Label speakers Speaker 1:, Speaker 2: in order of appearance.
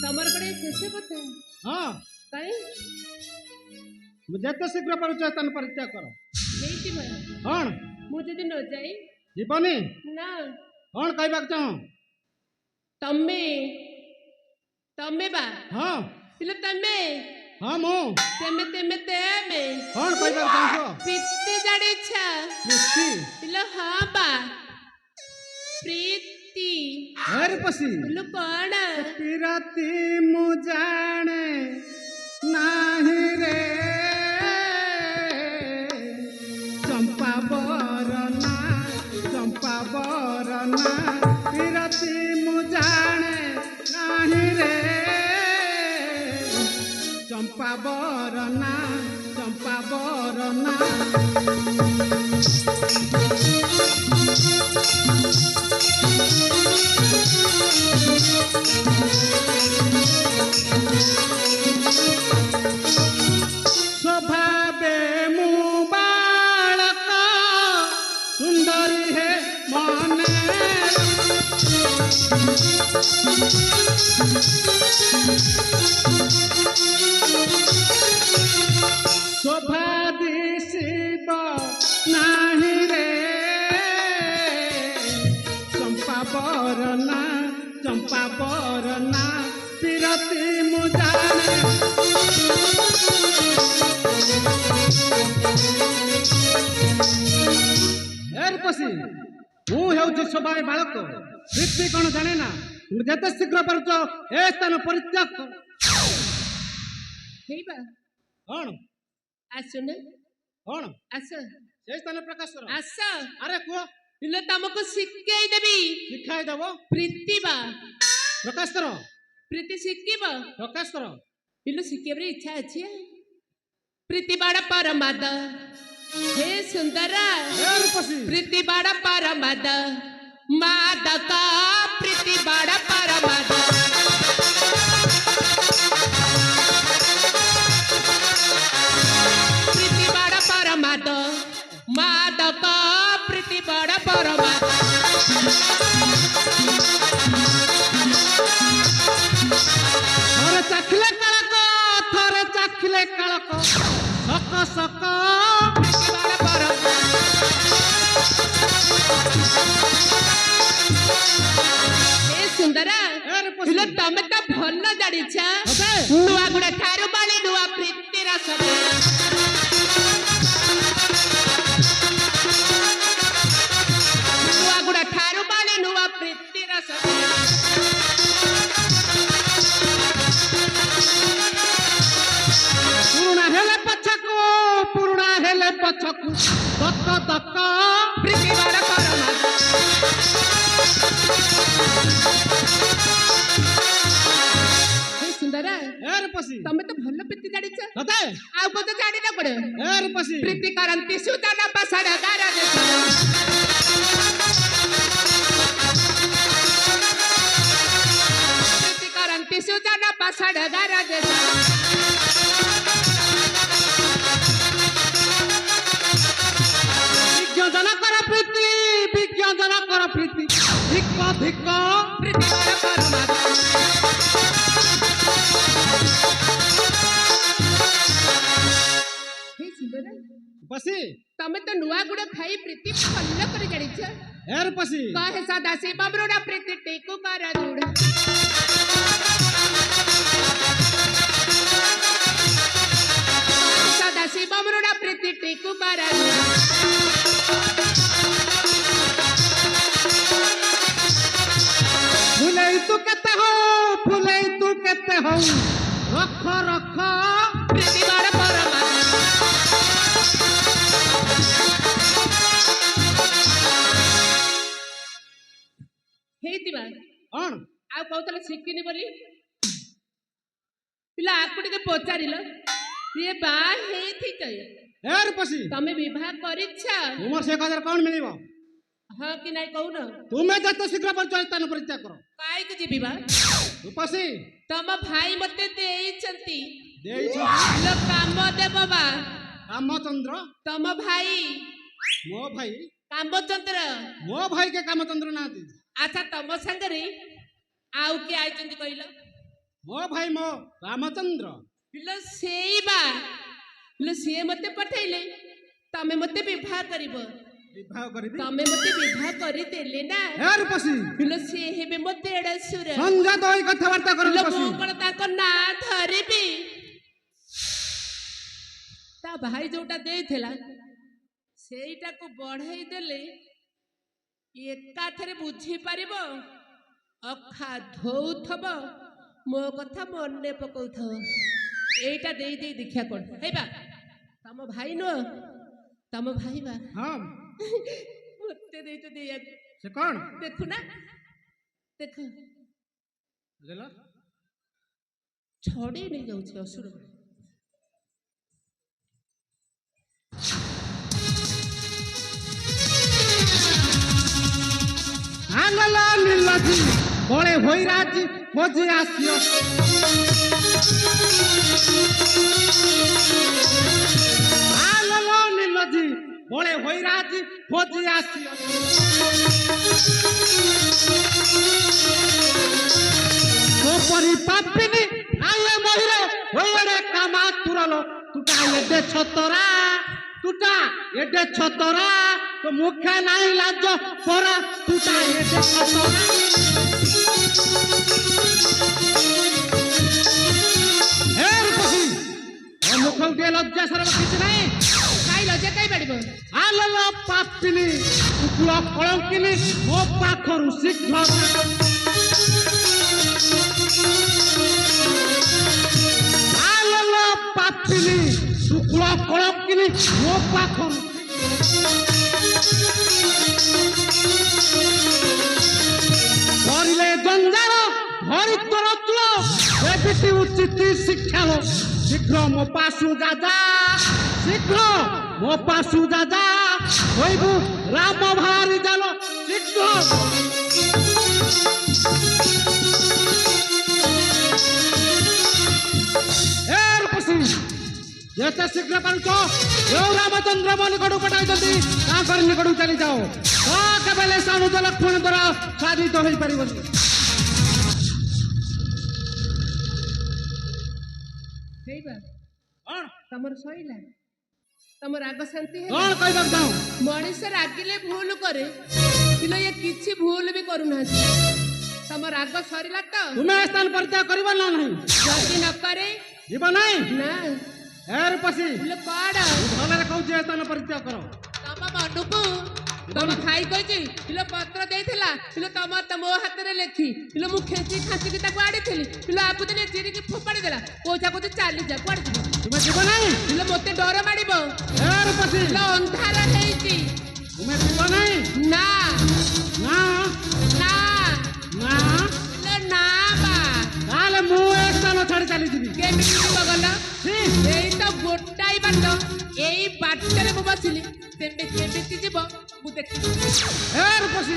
Speaker 1: तमर बड़े शेष कथा
Speaker 2: हाँ
Speaker 1: काई
Speaker 2: जेते शीघ्र पारुछ स्थान परित्याग कर
Speaker 1: हेति भाई
Speaker 2: कौन
Speaker 1: मु जदि न जाई
Speaker 2: जीवनी
Speaker 1: ना
Speaker 2: कौन कहबाक चाह
Speaker 1: तम्मे तम्मे बा
Speaker 2: हाँ
Speaker 1: पिले तम्मे
Speaker 2: हाँ मु
Speaker 1: तेमे
Speaker 2: कौन कहबाक चाह
Speaker 1: प्रीति जाने छा
Speaker 2: प्रीति
Speaker 1: पिले हाँ बा प्रीति
Speaker 2: हेर पसी
Speaker 1: पिले कौन
Speaker 2: पिराती मु जाने नाही रे चंपा बरना पिराती मु जाने नाही रे चंपा बरना स्वभावे मु बालक सुंदरी है मने शोभा दिशिब नाही रे चंपा बरना पिरती मु जाने हेर पसी मु हेउछि स्वभाव बालक पृथ्वी कौन जाने ना जेते शीघ्र पारुछ ए स्थान परित्याग कर
Speaker 1: हेई बा
Speaker 2: कौन
Speaker 1: आसुन
Speaker 2: कौन
Speaker 1: आस
Speaker 2: से स्थान प्रकाश कर
Speaker 1: आस
Speaker 2: अरे को
Speaker 1: पिले तमको शिखाई देबी
Speaker 2: शिखाई देव
Speaker 1: प्रीति बा
Speaker 2: प्रकाश कर
Speaker 1: प्रीति शिखिब
Speaker 2: प्रकाश कर
Speaker 1: पिले शिखेबरे इच्छा अछि प्रीति बाड़ा परमाद हे सुंदर
Speaker 2: हेर पसी
Speaker 1: प्रीति बाड़ा परमाद मादक प्रीति बाड़ा परमाद प्रीति बाड़ा परमाद मादक प्रीति बाड़ा परमाद
Speaker 2: थरे चाखिले कालक सक
Speaker 1: प्रीति बाड़ा परमाद हे सुंदर
Speaker 2: हेर पसी
Speaker 1: पिले तमे त भन्न जानिछ नुआ गुडा ठारू बाली नुआ प्रीति रस नुआ गुडा ठारू बाली नुआ प्रीति रस
Speaker 2: पुरुणा हेले पछकु दक
Speaker 1: प्रीति बाड़ा परमाद हे सुंदर
Speaker 2: हेर पसी
Speaker 1: तमे तो भन्न प्रीति जानिछ
Speaker 2: तते
Speaker 1: आउ को तो जानि न पड़े
Speaker 2: हेर पसी
Speaker 1: प्रीति करंती सुतन पसड़ गार प्रीति करंती सुतन पसड़ गार
Speaker 2: विज्ञान कर प्रीति धिक
Speaker 1: प्रीति बाड़ा परमाद हे सुंदर
Speaker 2: पसी
Speaker 1: तमे तो नुआ गुड़ खाई प्रीति भल्ल कर जानिछ
Speaker 2: हेर पसी
Speaker 1: कहे सदा से बमरोड़ा प्रीति टेकु कर दूड़ सदा से बमरोड़ा प्रीति टेकु कर
Speaker 2: फुले तू केते हो रख
Speaker 1: प्रीति बाड़ा परमाद हेतिबा
Speaker 2: कौन
Speaker 1: आ कहतले शिखिनी बोली पिला आपको टिके पचारिल ये बा हेथि चय
Speaker 2: हेर पसी
Speaker 1: तमे विवाह करिछ
Speaker 2: तुमर से हजार कौन मिलिबो
Speaker 1: हां कि नाही कहू न
Speaker 2: तुम्हें जत शीघ्र पर स्थान परित्याग करो
Speaker 1: काई के जीबी बा
Speaker 2: पसी
Speaker 1: तम भाई मते देइचंती
Speaker 2: देई
Speaker 1: लो काम देब बा
Speaker 2: कामचंद्र
Speaker 1: तम भाई
Speaker 2: मो भाई
Speaker 1: कामचंद्र
Speaker 2: मो भाई के कामचंद्र ना दी
Speaker 1: अच्छा तम संगरे आउ के आइचंती कहिलो
Speaker 2: ମୋ ଭାଇ ମୋ ରାମଚନ୍ଦ୍ର।
Speaker 1: ପିଲା ସେଇ ବା ପିଲା ସିଏ ମତେ ପଠେଇଲେ ତମେ ମତେ ବିବାହ କରିବ।
Speaker 2: ବିବାହ କରିବି।
Speaker 1: ତମେ ମତେ ବିବାହ କରିଦେଲେ ନା
Speaker 2: ହେ ରୂପସୀ
Speaker 1: ପିଲା ସିଏ ହେବେ ମୋ ଦେଢ଼ଶୁର।
Speaker 2: ସଂଯତ ହୋଇ କଥାବାର୍ତ୍ତା କର
Speaker 1: ପିଲା
Speaker 2: ରୂପସୀ।
Speaker 1: ମୁଁ କଣ ତାଙ୍କ ନାଁ ଧରିବି? ତା ଭାଇ ଯୋଉଟା ଦେଇଥିଲା ସେଇଟାକୁ ବଢେଇ ଦେଲେ ଏକାଥରେ ବୁଝିପାରିବ। ଅଖା ଧୋଉଥବ ମୋ କଥା ମନେ ପକଉଥବ। ଏଇଟା ଦେଇ ଦେଇ ଦେଖିଆ କଣ ହେଇବା। ତମ ଭାଇ ନୁହ ତମ ଭାଇ ବା
Speaker 2: ହଁ
Speaker 1: ମତେ ଦେଇଛ ଦେଇବାକୁ।
Speaker 2: ସେ କଣ
Speaker 1: ଦେଖୁନା ଦେଖ
Speaker 2: ବୁଝିଲ
Speaker 1: ଛଡେଇ ନେଇ ଯାଉଛି ଅସୁର।
Speaker 2: ଆଲୋ ନୀଲଧି ବଳେ ଭୈରାଜି ଖୋଜି ଆସିବ। ଆଲୋ ନୀଲଧି ବଳେ ଭୈରାଜି ଖୋଜି ଆସିବ। তোপরি পাপিনি আয়ে মহিরে ওইড়ে কামা তুরালো তুটা এডে ছতরা তুটা এডে ছতরা তো মুখে নাই লাজ পরা তুটা এডে ছতরা এর পছি ও মুখ দিয়ে লজ্জা সরব কিছু নাই।
Speaker 1: কাই লজ্জা কাই পাড়িব?
Speaker 2: আলো পাপিনি কুকুল কলঙ্কিনি ମୋ ପାଖରୁ ଶୀଘ୍ର ଆଲୋ ପାପିନି ଶୁକ୍ଳ କଳଙ୍କିନି ମୋ ପାଖରୁ କରିଲେ ଜଞ୍ଜାଳ ଧରି ତୋର ତୁଳ ଏମିତି ଉଚିତ ଶିକ୍ଷା ହୋ। ଶୀଘ୍ର ମୋ ପାଶୁ ଯାଜା ଶୀଘ୍ର ମୋ ପାଶୁ ଯାଜା କହିବୁ ରାମ ଭାରି ଜାଲ ଶୀଘ୍ର ଯେତେ ଶୀଘ୍ର ପାରୁଛ ଯୋଉ ରାମଚନ୍ଦ୍ର ମୋ ନିକଟକୁ ପଠାଇଛନ୍ତି ତାଙ୍କର ନିକଟକୁ ଚାଲି ଯାଅ। କେବେଲେ ସାନୁଜ ଲକ୍ଷ୍ମଣ ଦ୍ୱାରା ସାଧିତ ହୋଇପାରିବନି।
Speaker 1: ହେଇବା
Speaker 2: କଣ
Speaker 1: ତମର ସଇଲା? ତମ ରାଗ ଶାନ୍ତି
Speaker 2: କଣ
Speaker 1: ହେଲା?
Speaker 2: କହିବାକୁ ଚାହୁଁ?
Speaker 1: ମଣିଷ ରାଗିଲେ ଭୁଲ କରେ କିନ୍ତୁ ଇଏ କିଛି ଭୁଲ ବି କରୁନାହାନ୍ତି। ତମ ରାଗ ସରିଲା ତ?
Speaker 2: ତୁମେ ଏ ସ୍ଥାନ ପରିତ୍ୟାଗ କରିବ ନା ନାହିଁ?
Speaker 1: ଯଦି ନ କରେ
Speaker 2: ଯିବ ନାହିଁ?
Speaker 1: ନା
Speaker 2: ଏରେ ପଶି
Speaker 1: ପିଲା କଣ
Speaker 2: ଭଲରେ କହୁଛି ଏ ସ୍ଥାନ ପରିତ୍ୟାଗ କର।
Speaker 1: ତମ ମନକୁ ତମ ଭାଇ କହିଛି ପିଲା ପତ୍ର ଦେଇଥିଲା ପିଲା ତମ ମୋ ହାତରେ ଲେଖି ପିଲା ମୁଁ ଖେଞ୍ଚି ଖାଞ୍ଚିକି ତାକୁ ଆଣିଥିଲି ପିଲା ଆବୁଦିନେ ଚିରିକି ଫୋପାଡ଼ି ଦେଲା। ପଇସା କହୁଛି ଚାଲିଯା କୁଆଡେ ଯିବ?
Speaker 2: ତୁମେ ଯିବ ନାହିଁ?
Speaker 1: ପିଲା ମତେ ଡର ମାଡ଼ିବ।
Speaker 2: ଏରେ ପଶି
Speaker 1: ପିଲା ଅନ୍ଧାର ହେଇଛି।
Speaker 2: ତୁମେ ଯିବ ନାହିଁ?
Speaker 1: ନା
Speaker 2: ନା
Speaker 1: ନା
Speaker 2: ନା
Speaker 1: ପିଲା ନା ବା
Speaker 2: ତାହେଲେ ମୁଁ ଏ ସ୍ଥାନ ଛାଡ଼ି ଚାଲିଯିବି।
Speaker 1: କେମିତି ଯିବ ଗଲ? ଏଇ ତ ଗୋଟାଇ ବାଟ ଏଇ ବାଟରେ ମୁଁ ବସିଲି ତେବେ କେମିତି ଯିବ ମୁଁ ଦେଖିବି।
Speaker 2: ଏରେ ପଶି